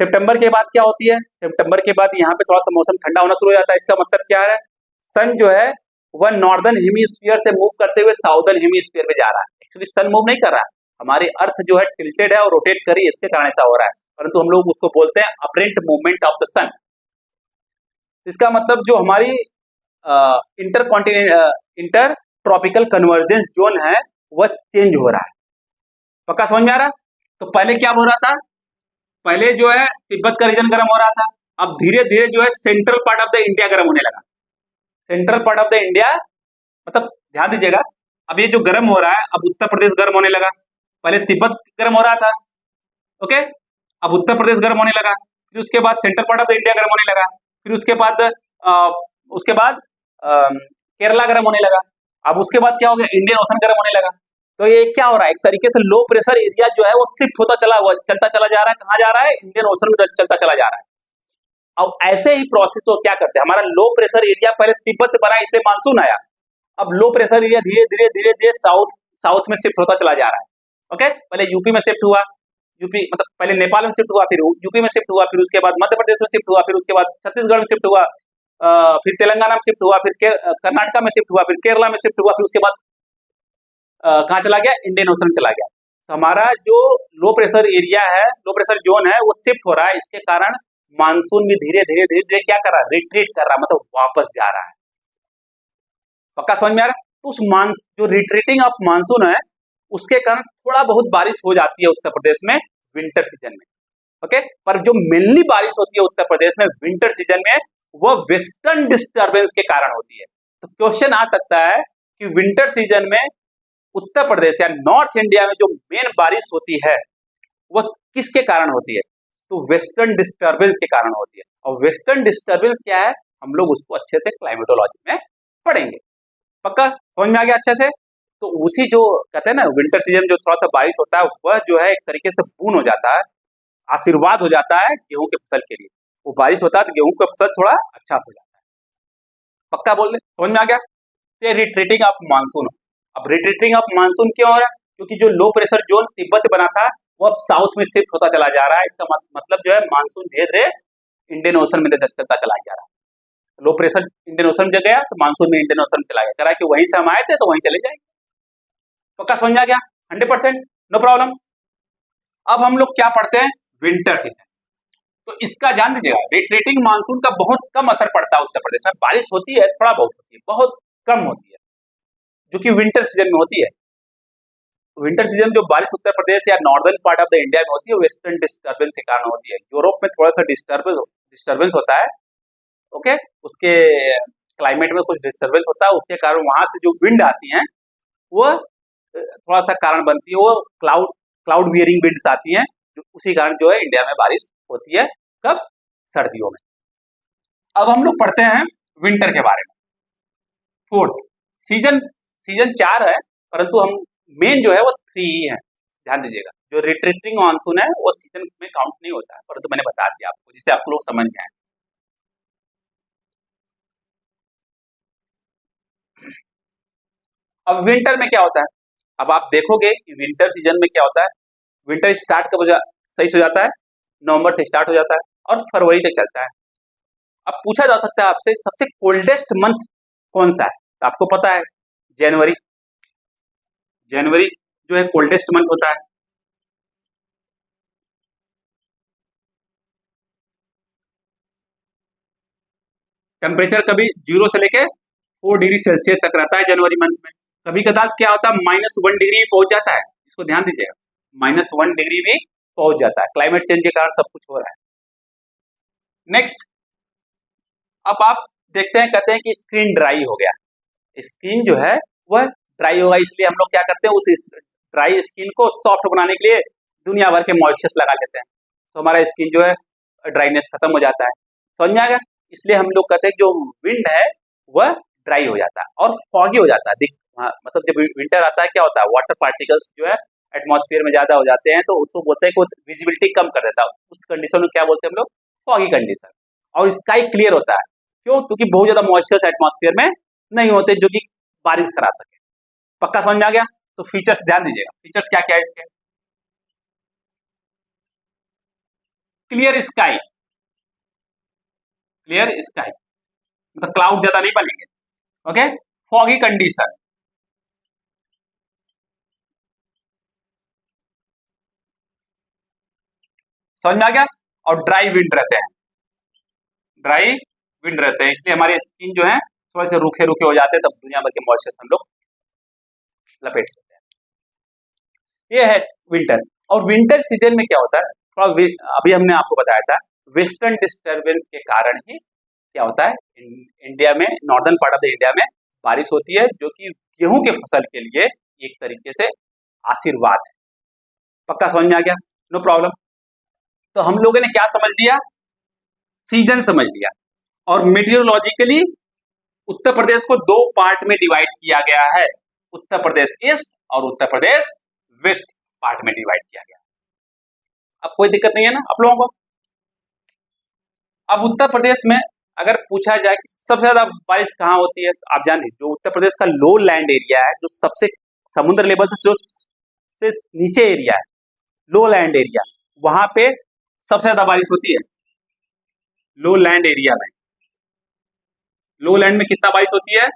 सितंबर के बाद क्या होती है? सितंबर के बाद यहाँ पे थोड़ा सा मौसम ठंडा होना शुरू हो जाता है। इसका मतलब क्या है? सन जो है वह नॉर्दर्न हेमिस्फीयर से मूव करते हुए साउदर्न हेमिस्फीयर में जा रहा है। एक्चुअली सन मूव नहीं कर रहा है, हमारी अर्थ जो है टिल्टेड है और रोटेट करी, इसके कारण ऐसा हो रहा है, परंतु हम लोग उसको बोलते हैं अपरेंट मूवमेंट ऑफ द सन। इसका मतलब जो हमारी इंटर ट्रॉपिकल कन्वर्जेंस जोन है वह चेंज हो रहा है। पक्का समझ में आ रहा? तो पहले क्या हो रहा था? पहले जो है तिब्बत का रीजन गर्म हो रहा था, अब धीरे धीरे जो है central part of the India गर्म होने लगा। Central part of the India मतलब ध्यान दीजिएगा, अब ये जो गर्म हो रहा है, अब उत्तर प्रदेश गर्म होने लगा। पहले तिब्बत गर्म हो रहा था, ओके, अब उत्तर प्रदेश गर्म होने लगा, फिर उसके बाद central part of the India गर्म होने लगा, फिर उसके बाद केरला गर्म होने लगा। अब उसके बाद क्या हो गया? इंडियन ओशन गर्म होने लगा। तो ये क्या हो रहा है, एक तरीके से लो प्रेशर एरिया जो है वो शिफ्ट होता चलता चला जा रहा है, कहाँ जा रहा है, इंडियन ओशन में चलता चला जा रहा है। अब ऐसे ही प्रोसेस को क्या करते हैं, हमारा लो प्रेशर एरिया पहले तिब्बत बना, इसलिए मानसून आया। अब लो प्रेशर एरिया धीरे धीरे धीरे धीरे साउथ में शिफ्ट होता चला जा रहा है। ओके, पहले यूपी में शिफ्ट हुआ, यूपी मतलब पहले नेपाल में शिफ्ट हुआ, फिर यूपी में शिफ्ट हुआ, फिर उसके बाद मध्य प्रदेश में शिफ्ट हुआ, फिर उसके बाद छत्तीसगढ़ में शिफ्ट हुआ, फिर तेलंगाना में शिफ्ट हुआ, फिर कर्नाटका में शिफ्ट हुआ, फिर केरला में शिफ्ट हुआ, फिर उसके बाद कहाँ चला गया, इंडियन ओशन चला गया। तो हमारा जो लो प्रेशर एरिया है, लो प्रेशर जोन है, वो शिफ्ट हो रहा है। इसके कारण मानसून भी धीरे धीरे धीरे धीरे क्या कर रहा है, रिट्रीट कर रहा है, मतलब वापस जा रहा है। पक्का समझ में आ रहा है? तो उस जो रिट्रीटिंग ऑफ मानसून है, उसके कारण थोड़ा बहुत बारिश हो जाती है उत्तर प्रदेश में विंटर सीजन में। ओके, पर जो मेनली बारिश होती है उत्तर प्रदेश में विंटर सीजन में, वह वेस्टर्न डिस्टर्बेंस के कारण होती है। तो क्वेश्चन आ सकता है कि विंटर सीजन में उत्तर प्रदेश या नॉर्थ इंडिया में जो मेन बारिश होती है वह किसके कारण होती है, तो वेस्टर्न डिस्टर्बेंस के कारण होती है। और वेस्टर्न डिस्टर्बेंस क्या है, हम लोग उसको अच्छे से क्लाइमेटोलॉजी में पढ़ेंगे। पक्का समझ में आ गया अच्छे से? तो उसी जो कहते हैं ना, विंटर सीजन जो थोड़ा सा बारिश होता है, वह जो है एक तरीके से बून हो जाता है, आशीर्वाद हो जाता है गेहूं के फसल के लिए। वो बारिश होता है तो गेहूं का फसल थोड़ा अच्छा हो जाता है। पक्का बोल रहे, समझ में आ गया? ये रिट्रीटिंग ऑफ मानसून। अब रिट्रीटिंग ऑफ मानसून क्यों हो रहा है, क्योंकि जो लो प्रेशर जोन तिब्बत बना था वो अब साउथ में शिफ्ट होता चला जा रहा है। इसका मतलब जो है मानसून धीरे धीरे इंडियन ओशन में चलता चला जा रहा है। लो प्रेशर इंडियन ओशन में गया तो मानसून में इंडियन ओशन चला गया, करा कि वहीं से हम आए थे तो वहीं चले जाएंगे। पक्का समझ में आ गया? 100%, नो प्रॉब्लम। अब हम लोग क्या पढ़ते हैं, विंटर सीजन। तो इसका जान दीजिएगा, रिट्रीटिंग मानसून का बहुत कम असर पड़ता है उत्तर प्रदेश में। बारिश होती है, थोड़ा बहुत होती है, बहुत कम होती है, जो कि विंटर सीजन में होती है। विंटर सीजन जो बारिश उत्तर प्रदेश या northern part of the India में होती है, वेस्टर्न डिस्टर्बेंस के कारण होती है। यूरोप में थोड़ा सा डिस्टर्बेंस होता है, ओके, उसके क्लाइमेट में कुछ डिस्टर्बेंस होता है, उसके कारण वहां से जो विंड आती हैं वो थोड़ा सा कारण बनती है, वो क्लाउड बियरिंग विंड्स आती हैं, जो उसी कारण जो है इंडिया में बारिश होती है। कब? सर्दियों में। अब हम लोग पढ़ते हैं विंटर के बारे में। फोर्थ सीजन 4 है, परंतु हम मेन जो है वो 3 ही है। ध्यान दीजिएगा, जो रिट्रीटिंग मानसून है वो सीजन में काउंट नहीं होता है, परंतु मैंने बता दिया आपको, जिससे आप लोग समझ में आए। अब विंटर में क्या होता है, अब आप देखोगे कि विंटर सीजन में क्या होता है। विंटर स्टार्ट कब सही हो जाता है, नवंबर से स्टार्ट हो जाता है और फरवरी तक चलता है। अब पूछा जा सकता है आपसे, सबसे कोल्डेस्ट मंथ कौन सा है? तो आपको पता है जनवरी। जनवरी जो है कोल्डेस्ट मंथ होता है। टेम्परेचर कभी 0 से लेके 4 डिग्री सेल्सियस तक रहता है जनवरी मंथ में। कभी कदार क्या होता है, -1 डिग्री भी पहुंच जाता है। इसको ध्यान दीजिएगा, -1 डिग्री भी पहुंच जाता है। क्लाइमेट चेंज के कारण सब कुछ हो रहा है। नेक्स्ट, अब आप देखते हैं, कहते हैं कि स्किन ड्राई हो गया। स्किन जो है वह ड्राई होगा, इसलिए हम लोग क्या करते हैं, उस ड्राई स्किन को सॉफ्ट बनाने के लिए दुनिया भर के मॉइस्चर्स लगा लेते हैं, तो हमारा स्किन जो है ड्राइनेस खत्म हो जाता है। समझ में आ गया? इसलिए हम लोग कहते हैं कि जो विंड है वह ड्राई हो जाता है और फॉगी हो जाता है। मतलब जब विंटर आता है क्या होता है, वाटर पार्टिकल्स जो है एटमॉस्फेयर में ज्यादा हो जाते हैं, तो उसको बोलते हैं कि विजिबिलिटी कम कर देता है। उस कंडीशन में क्या बोलते हैं हम लोग, फॉगी कंडीशन। और स्काई क्लियर होता है, क्यों? क्योंकि बहुत ज्यादा मॉइस्चर्स एटमॉस्फेयर में नहीं होते जो कि बारिश करा सके। पक्का समझ में आ गया? तो फीचर्स ध्यान दीजिएगा, फीचर्स क्या क्या है इसके। क्लियर स्काई, क्लियर स्काई मतलब क्लाउड ज्यादा नहीं बनेंगे। ओके, फॉगी कंडीशन, समझ में आ गया? और ड्राई विंड रहते हैं, ड्राई विंड रहते हैं, इसलिए हमारी स्किन जो है थोड़े से रूखे रूखे हो जाते हैं, तब दुनिया भर के मॉइस्चर हम लोग लपेट लेते हैं। ये है विंटर। और विंटर सीजन में क्या होता है, थोड़ा अभी हमने आपको बताया था, वेस्टर्न डिस्टर्बेंस के कारण ही क्या होता है, इंडिया में, northern part of the India में बारिश होती है, जो कि गेहूं के फसल के लिए एक तरीके से आशीर्वाद है। पक्का समझ में आ गया? No problem. तो हम लोगों ने क्या समझ लिया, सीजन समझ लिया। और मेटीरियोलॉजिकली उत्तर प्रदेश को 2 पार्ट में डिवाइड किया गया है, उत्तर प्रदेश ईस्ट और उत्तर प्रदेश वेस्ट पार्ट में डिवाइड किया गया। अब कोई दिक्कत नहीं है ना आप लोगों को। अब उत्तर प्रदेश में अगर पूछा जाए कि सबसे ज्यादा बारिश कहाँ होती है, तो आप जानते हैं जो उत्तर प्रदेश का लो लैंड एरिया है, जो सबसे समुद्र लेवल से जो से नीचे एरिया है, लो लैंड एरिया, वहां पे सबसे ज्यादा बारिश होती है। लो लैंड एरिया में, लो लैंड में कितना बारिश होती है?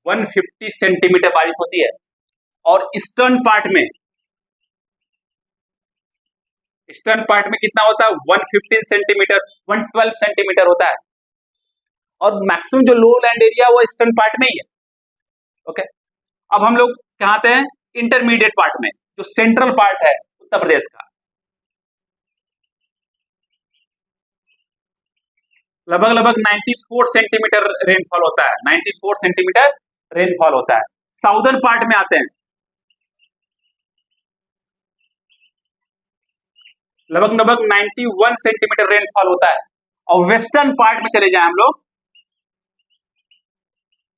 150 सेंटीमीटर बारिश होती है। और ईस्टर्न पार्ट में, ईस्टर्न पार्ट में कितना होता है? 115 सेंटीमीटर, 112 सेंटीमीटर होता है। और मैक्सिमम जो लो लैंड एरिया वो ईस्टर्न पार्ट में ही है। ओके, अब हम लोग कहाँ आते हैं? इंटरमीडिएट पार्ट में, जो सेंट्रल पार्ट है उत्तर प्रदेश का। लगभग लगभग 94 सेंटीमीटर रेनफॉल होता है, 94 सेंटीमीटर रेनफॉल होता है। साउदर्न पार्ट में आते हैं, लगभग लगभग 91 सेंटीमीटर रेनफॉल होता है। और वेस्टर्न पार्ट में चले जाएं हम लोग,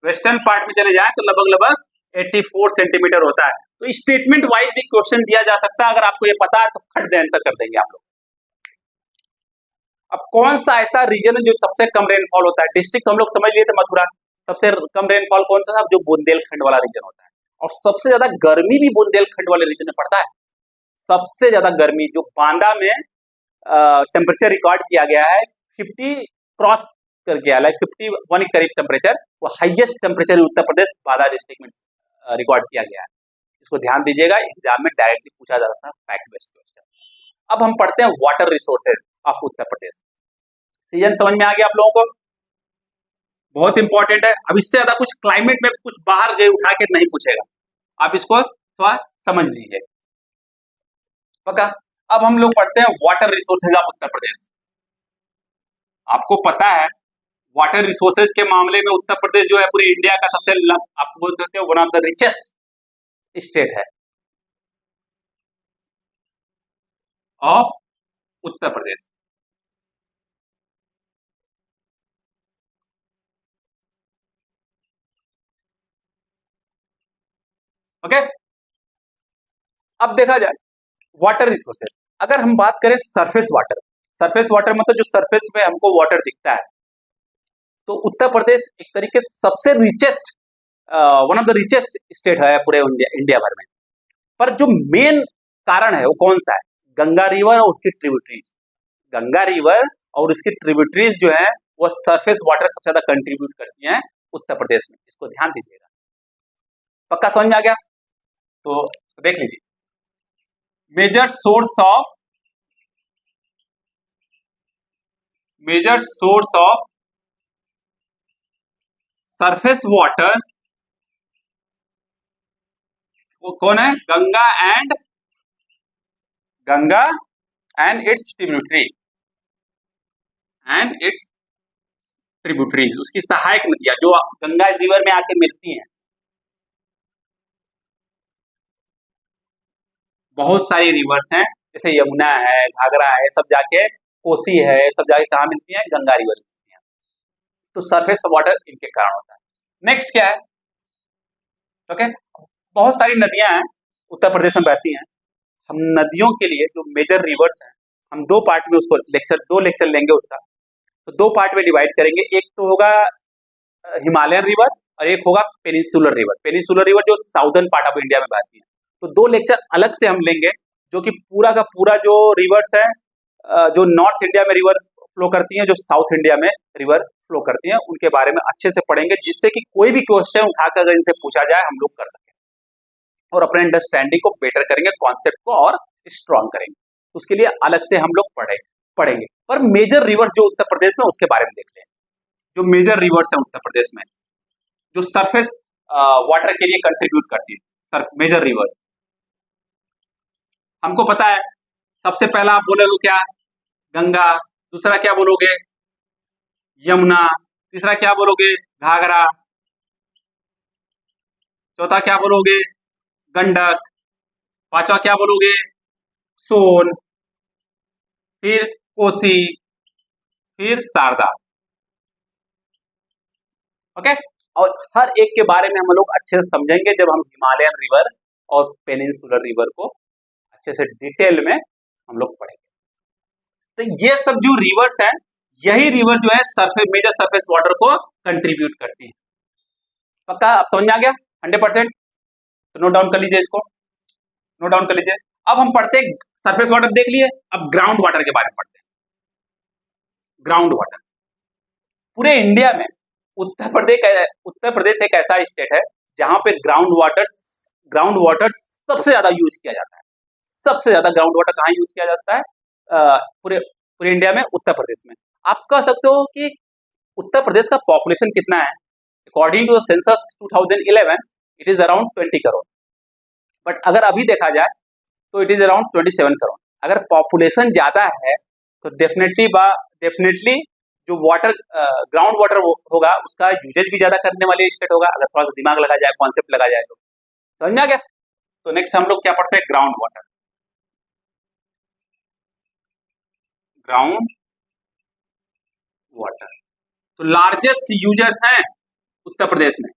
वेस्टर्न पार्ट में चले जाएं तो लगभग लगभग 84 सेंटीमीटर होता है। तो स्टेटमेंट वाइज भी क्वेश्चन दिया जा सकता है, अगर आपको ये पता है तो खट दे आंसर कर देंगे आप लोग। अब कौन सा ऐसा रीजन है जो सबसे कम रेनफॉल होता है? डिस्ट्रिक्ट हम लोग समझ लिए थे, मथुरा। सबसे कम रेनफॉल कौन सा था? जो बुंदेलखंड वाला रीजन होता है। और सबसे ज्यादा गर्मी भी बुंदेलखंड वाले रीजन में पड़ता है। सबसे ज्यादा गर्मी जो बांदा में टेम्परेचर रिकॉर्ड किया गया है, 50 क्रॉस कर गया, लाइक 51 के करीब टेम्परेचर, वो highest temperature Uttar Pradesh Banda district में रिकॉर्ड किया गया है। इसको ध्यान दीजिएगा, एग्जाम में डायरेक्टली पूछा जा सकता है, फैक्ट बेस्ड क्वेश्चन। अब हम पढ़ते हैं water resources of Uttar Pradesh. Season समझ में आ गया आप लोगों को? बहुत इंपॉर्टेंट है। अब इससे ज्यादा कुछ क्लाइमेट में कुछ बाहर गए उठा के नहीं पूछेगा, आप इसको थोड़ा समझ लीजिए, पक्का। अब हम लोग पढ़ते हैं वाटर रिसोर्सेज ऑफ उत्तर प्रदेश। आपको पता है वाटर रिसोर्सेज के मामले में उत्तर प्रदेश जो है पूरे इंडिया का सबसे, आप बोल सकते हो, one of the richest state है ऑफ उत्तर प्रदेश। ओके, अब देखा जाए वाटर रिसोर्सेज, अगर हम बात करें सरफेस वाटर, सरफेस वाटर मतलब जो सरफेस पे हमको वाटर दिखता है, तो उत्तर प्रदेश एक तरीके से सबसे richest, one of the richest state है पूरे इंडिया भर में। पर जो मेन कारण है वो कौन सा है? गंगा रिवर और उसकी ट्रिब्यूटरीज। गंगा रिवर और उसकी ट्रिब्यूटरीज जो है वो सरफेस वाटर सबसे ज्यादा कंट्रीब्यूट करती हैं उत्तर प्रदेश में। इसको ध्यान दीजिएगा, पक्का समझ में आ गया? तो देख लीजिए, major source of surface water वो कौन है? गंगा एंड इट्स ट्रिब्यूटरीज, उसकी सहायक नदियां जो गंगा रिवर में आके मिलती हैं। बहुत सारी रिवर्स हैं, जैसे यमुना है, घाघरा है, सब जाके, कोसी है, सब जाके कहाँ मिलती हैं? गंगा रिवर मिलती हैं। तो सरफेस वाटर इनके कारण होता है। नेक्स्ट क्या है? ओके, बहुत सारी नदियां हैं उत्तर प्रदेश में बहती हैं। हम नदियों के लिए जो मेजर रिवर्स हैं, हम दो पार्ट में उसको दो लेक्चर लेंगे उसका। तो दो पार्ट में डिवाइड करेंगे, एक तो होगा हिमालयन रिवर और एक होगा पेनिनसुलर रिवर। पेनिनसुलर रिवर जो साउदर्न पार्ट ऑफ इंडिया में बहती है। तो दो लेक्चर अलग से हम लेंगे, जो कि पूरा का पूरा जो रिवर्स है, जो नॉर्थ इंडिया में रिवर फ्लो करती हैं, जो साउथ इंडिया में रिवर फ्लो करती हैं, उनके बारे में अच्छे से पढ़ेंगे, जिससे कि कोई भी क्वेश्चन उठाकर अगर इनसे पूछा जाए हम लोग कर सकें और अपने अंडरस्टैंडिंग को बेटर करेंगे, कॉन्सेप्ट को और स्ट्रॉन्ग करेंगे। उसके लिए अलग से हम लोग पढ़ेंगे। पर मेजर रिवर्स जो उत्तर प्रदेश में, उसके बारे में देख लें। जो मेजर रिवर्स है उत्तर प्रदेश में, जो सरफेस वाटर के लिए कंट्रीब्यूट करती है, मेजर रिवर्स हमको पता है। सबसे पहला आप बोलोगे क्या? गंगा। दूसरा क्या बोलोगे? यमुना। तीसरा क्या बोलोगे? घाघरा। चौथा क्या बोलोगे? गंडक। पांचवा क्या बोलोगे? सोन। फिर कोसी, फिर शारदा। ओके, और हर एक के बारे में हम लोग अच्छे से समझेंगे जब हम हिमालयन रिवर और पेनिनसुलर रिवर को अच्छे से डिटेल में हम लोग पढ़ेंगे। तो ये सब जो रिवर्स हैं, यही रिवर जो है सरफेस मेजर सरफेस वाटर को कंट्रीब्यूट करती है। पक्का आप समझ में आ गया 100%? तो नोट डाउन कर लीजिए, इसको नोट डाउन कर लीजिए। अब हम पढ़ते हैं, सरफेस वाटर देख लिए, अब ग्राउंड वाटर के बारे में पढ़ते हैं। ग्राउंड वाटर पूरे इंडिया में उत्तर प्रदेश एक ऐसा स्टेट है जहां पे ग्राउंड वाटर सबसे ज्यादा यूज किया जाता है। सबसे ज्यादा ग्राउंड वाटर कहाँ यूज किया जाता है? पूरे पूरे इंडिया में उत्तर प्रदेश में। आप कह सकते हो कि उत्तर प्रदेश का पॉपुलेशन कितना है? According to the census 2011 it is around 20 crore, but अगर अभी देखा जाए तो इट इज अराउंड 27 करोड़। अगर पॉपुलेशन ज्यादा है तो डेफिनेटली जो वाटर ग्राउंड वाटर होगा उसका यूजेज भी ज्यादा करने वाले स्टेट होगा, अगर थोड़ा सा दिमाग लगा जाए, कॉन्सेप्ट लगा जाए तो। समझ में आ गया? तो नेक्स्ट हम लोग क्या पढ़ते हैं? Ground water. ग्राउंड वाटर तो लार्जेस्ट यूजर्स हैं उत्तर प्रदेश में।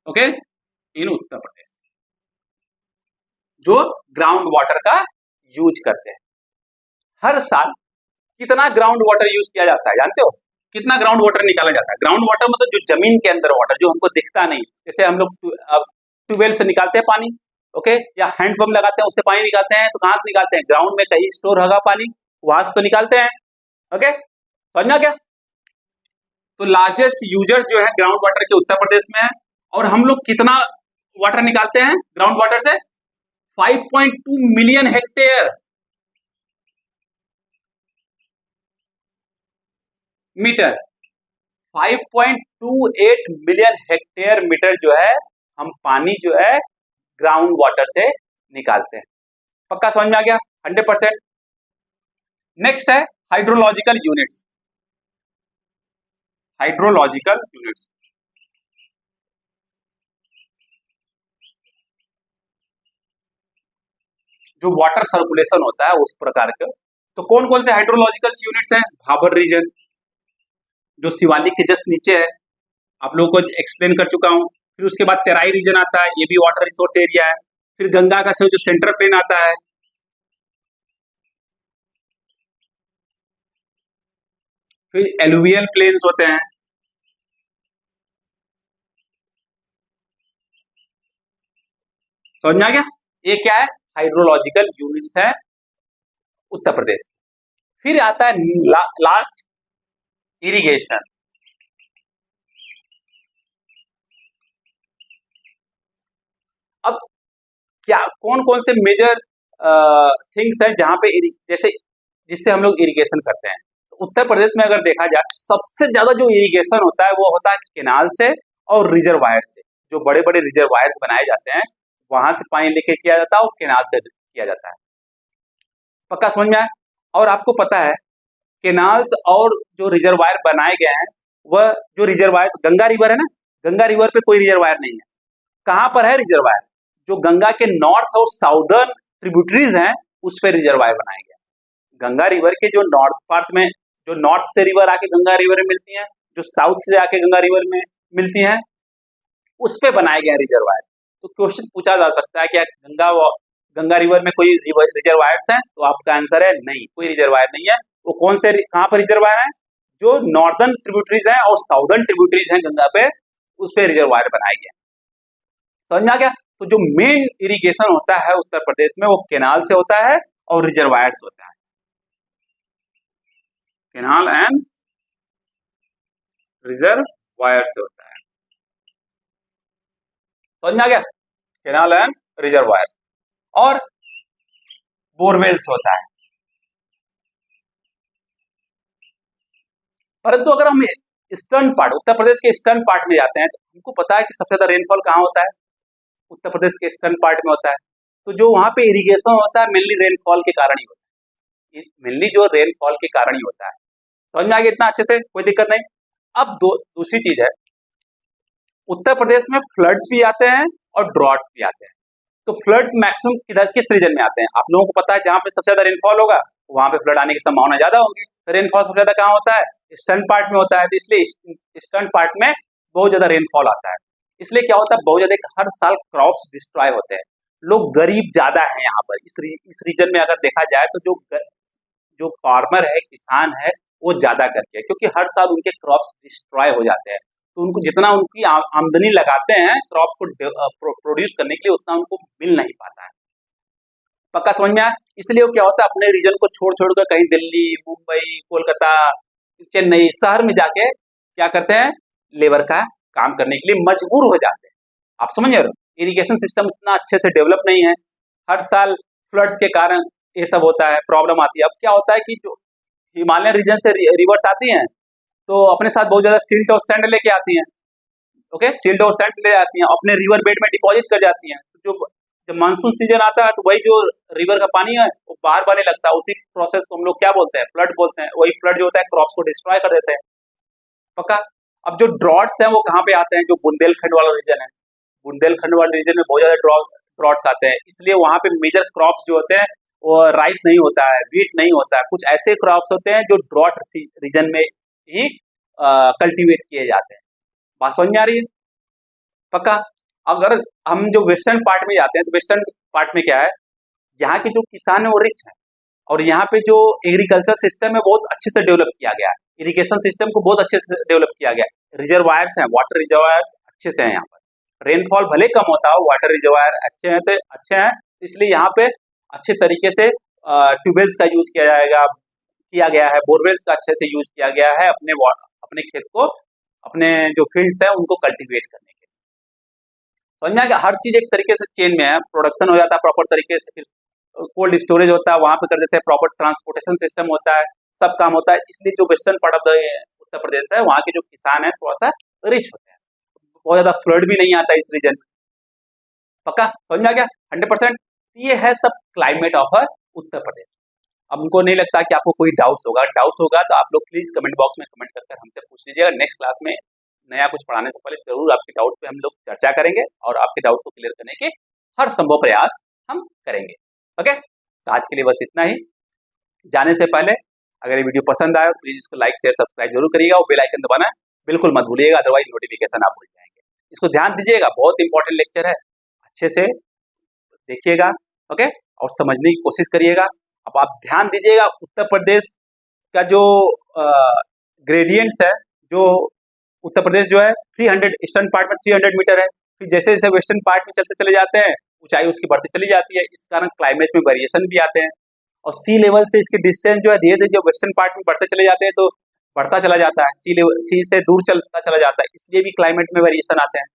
ओके, इन उत्तर प्रदेश जो ग्राउंड वाटर का यूज करते हैं। हर साल कितना ग्राउंड वाटर यूज किया जाता है जानते हो? कितना ग्राउंड वाटर निकाला जाता है? ग्राउंड वाटर मतलब जो जमीन के अंदर वाटर, जो हमको दिखता नहीं, जैसे हम लोग ट्यूबवेल से निकालते हैं पानी, ओके, या हैंडपंप लगाते हैं उससे पानी निकालते हैं, तो कहां से निकालते हैं? ग्राउंड में कहीं स्टोर होगा पानी, वहां से तो निकालते हैं। ओके, समझ में आ गया? तो लार्जेस्ट यूजर जो है ग्राउंड वाटर के उत्तर प्रदेश में है। और हम लोग कितना वाटर निकालते हैं ग्राउंड वाटर से? 5.2 million hectare metre, 5.28 million hectare metre जो है हम पानी जो है ग्राउंड वाटर से निकालते हैं। पक्का समझ में आ गया 100%? नेक्स्ट है हाइड्रोलॉजिकल यूनिट्स। हाइड्रोलॉजिकल यूनिट्स जो वाटर सर्कुलेशन होता है उस प्रकार के। तो कौन कौन से हाइड्रोलॉजिकल यूनिट्स हैं? भाबर रीजन जो शिवालिक के जस्ट नीचे है, आप लोगों को एक्सप्लेन कर चुका हूं। फिर उसके बाद तेराई रीजन आता है, ये भी वाटर रिसोर्स एरिया है। फिर गंगा का जो सेंट्रल प्लेन आता है, फिर एलुवियल प्लेन्स होते हैं। समझ में आ गया? ये क्या है? हाइड्रोलॉजिकल यूनिट्स है उत्तर प्रदेश। फिर आता है लास्ट इरिगेशन। अब क्या कौन कौन से मेजर थिंग्स हैं जहां पे जैसे जिससे हम लोग इरिगेशन करते हैं? तो उत्तर प्रदेश में अगर देखा जाए सबसे ज्यादा जो इरिगेशन होता है वो होता है केनाल से और रिजर्वायर से। जो बड़े बड़े रिजर्वायर्स बनाए जाते हैं वहां से पानी लेके किया जाता है और केनाल से किया जाता है। पक्का समझ में आया? और आपको पता है केनाल्स और जो रिजर्वायर बनाए गए हैं, वह जो रिजर्वायर, गंगा रिवर है ना, गंगा रिवर पे कोई रिजर्वायर नहीं है। कहां पर है रिजर्वायर? जो गंगा के नॉर्थ और साउदर्न ट्रिब्यूटरीज हैं उस पर रिजर्वायर बनाए गए। गंगा रिवर के जो नॉर्थ पार्ट में, जो नॉर्थ से रिवर आके गंगा रिवर में मिलती हैं, जो साउथ से आके गंगा रिवर में मिलती हैं, उस पे बनाए गए रिजर्वायर। तो क्वेश्चन पूछा जा सकता है क्या गंगा रिवर में कोई रिजर्वायर्स हैं? तो आपका आंसर है नहीं, कोई रिजर्वायर नहीं है। वो कौन से कहां पर रिजर्वायर है? जो नॉर्दर्न ट्रिब्यूटरीज हैं और साउदर्न ट्रिब्यूटरीज हैं गंगा पे, उस पे रिजर्वायर बनाए गए। समझ में आ गया? तो जो मेन इरिगेशन होता है उत्तर प्रदेश में वो केनाल से होता है और रिजर्वायर से होता है। केनाल एंड रिजर्वायर से होता है। समझ में आ गया? केनाल एंड रिजर्वायर और बोरवेल्स होता है। परंतु अगर हम ईस्टर्न पार्ट, उत्तर प्रदेश के ईस्टर्न पार्ट में जाते हैं तो हमको पता है कि सबसे ज्यादा रेनफॉल कहाँ होता है? उत्तर प्रदेश के ईस्टर्न पार्ट में होता है। तो जो वहां पे इरिगेशन होता है मेनली रेनफॉल के कारण ही होता है। मेनली जो रेनफॉल के कारण ही होता है। समझ में आ गया इतना अच्छे से? कोई दिक्कत नहीं। अब दूसरी चीज है, उत्तर प्रदेश में फ्लड्स भी आते हैं और ड्रॉट्स भी आते हैं। तो फ्लड्स मैक्सिमम किस रीजन में आते हैं? आप लोगों को पता है जहां पे सबसे ज्यादा रेनफॉल होगा वहां पे फ्लड आने की संभावना ज्यादा होगी। तो रेनफॉल सबसे ज्यादा कहाँ होता है? ईस्टर्न पार्ट में होता है। तो इसलिए ईस्टर्न पार्ट में बहुत ज्यादा रेनफॉल आता है। इसलिए क्या होता है, बहुत ज्यादा हर साल क्रॉप्स डिस्ट्रॉय होते हैं। लोग गरीब ज्यादा हैं यहाँ पर, इस रीजन में अगर देखा जाए तो जो फार्मर है, किसान है, वो ज्यादा करके है, क्योंकि हर साल उनके क्रॉप्स डिस्ट्रॉय हो जाते हैं। तो उनको जितना उनकी आमदनी लगाते हैं क्रॉप को प्रोड्यूस करने के लिए, उतना उनको मिल नहीं पाता है। पक्का समझ में आया? इसलिए वो क्या होता है, अपने रीजन को छोड़ छोड़ कर कहीं दिल्ली, मुंबई, कोलकाता, चेन्नई शहर में जाके क्या करते हैं, लेबर का काम करने के लिए मजबूर हो जाते हैं। आप समझ रहे हो? इरिगेशन सिस्टम इतना अच्छे से डेवलप नहीं है, हर साल फ्लड्स के कारण ये सब होता है, प्रॉब्लम आती है। अब क्या होता है कि जो हिमालयन रीजन से रिवर्स आती हैं, तो अपने साथ बहुत ज्यादा सिल्ट और सैंड लेके आती हैं। ओके, सिल्ट और सैंड ले आती हैं, अपने रिवर बेड में डिपॉजिट कर जाती हैं। तो जो जब मानसून सीजन आता है तो वही जो रिवर का पानी है वो बाहर बहने लगता है। उसी प्रोसेस को हम लोग क्या बोलते हैं, फ्लड बोलते हैं। वही फ्लड जो होता है क्रॉप्स को डिस्ट्रॉय कर देते हैं। पक्का? अब जो ड्रॉट्स हैं वो कहाँ पे आते हैं, जो बुंदेलखंड वाला रीजन है, बुंदेलखंड वाले रीजन में बहुत ज्यादा ड्रॉट्स आते हैं। इसलिए वहां पे मेजर क्रॉप्स जो होते हैं वो राइस नहीं होता है, व्हीट नहीं होता है, कुछ ऐसे क्रॉप्स होते हैं जो ड्रॉट रीजन में ही कल्टीवेट किए जाते हैं। बात समझ में आ रही है? पक्का? अगर हम जो वेस्टर्न पार्ट में जाते हैं तो वेस्टर्न पार्ट में क्या है, यहाँ के जो किसान है वो रिच है, और यहाँ पे जो एग्रीकल्चर सिस्टम है बहुत अच्छे से डेवलप किया गया है, इरिगेशन सिस्टम को बहुत अच्छे से डेवलप किया गया है, रिजर्वायर्स हैं, वाटर रिजर्वायर्स अच्छे से हैं यहाँ पर। रेनफॉल भले कम होता हो, वाटर रिजर्वायर अच्छे हैं, तो अच्छे हैं, इसलिए यहाँ पे अच्छे तरीके से ट्यूबवेल्स का यूज किया गया है, बोरवेल्स का अच्छे से यूज किया गया है अपने खेत को, अपने जो फील्ड्स है उनको कल्टीवेट करने के लिए। समझ में आ गया? हर चीज एक तरीके से चेन में है, प्रोडक्शन हो जाता है प्रॉपर तरीके से, फिर कोल्ड स्टोरेज होता है वहां पे कर देते हैं, प्रॉपर ट्रांसपोर्टेशन सिस्टम होता है, सब काम होता है। इसलिए जो western part of the Uttar Pradesh है, वहाँ के जो किसान है थोड़ा सा रिच होते हैं, बहुत ज्यादा फ्लड भी नहीं आता इस रीजन में। पक्का समझ में आ गया? 100%। ये है सब क्लाइमेट ऑफ उत्तर प्रदेश। अब उनको नहीं लगता कि आपको कोई डाउट्स होगा तो आप लोग प्लीज कमेंट बॉक्स में कमेंट कर हमसे पूछ लीजिएगा। नेक्स्ट क्लास में नया कुछ पढ़ाने से पहले जरूर आपके डाउट पे हम लोग चर्चा करेंगे और आपके डाउट को क्लियर करने के हर संभव प्रयास हम करेंगे। ओके, तो आज के लिए बस इतना ही। जाने से पहले अगर ये वीडियो पसंद आए तो प्लीज इसको लाइक शेयर सब्सक्राइब जरूर करिएगा और बेल आइकन दबाना बिल्कुल मत भूलिएगा, अदरवाइज नोटिफिकेशन आप भूल जाएंगे। इसको ध्यान दीजिएगा, बहुत इंपॉर्टेंट लेक्चर है, अच्छे से देखिएगा। ओके, और समझने की कोशिश करिएगा। अब आप ध्यान दीजिएगा, उत्तर प्रदेश का जो ग्रेडियंट्स है, जो उत्तर प्रदेश जो है 300 ईस्टर्न पार्ट में 300 मीटर है, फिर जैसे जैसे वेस्टर्न पार्ट में चलते चले जाते हैं ऊंचाई उसकी बढ़ती चली जाती है, इस कारण क्लाइमेट में वेरिएशन भी आते हैं। और सी लेवल से इसके डिस्टेंस जो है धीरे धीरे जो वेस्टर्न पार्ट में बढ़ते चले जाते हैं तो बढ़ता चला जाता है, सी से दूर चलता चला जाता है, इसलिए भी क्लाइमेट में वेरिएशन आते हैं।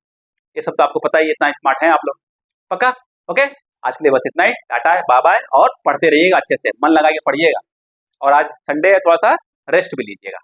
ये सब तो आपको पता ही, इतना स्मार्ट है आप लोग। पक्का? ओके, आज के लिए बस इतना ही। टाटा, बाय बाय, और पढ़ते रहिएगा अच्छे से, मन लगा के पढ़िएगा। और आज संडे है, थोड़ा सा रेस्ट भी लीजिएगा।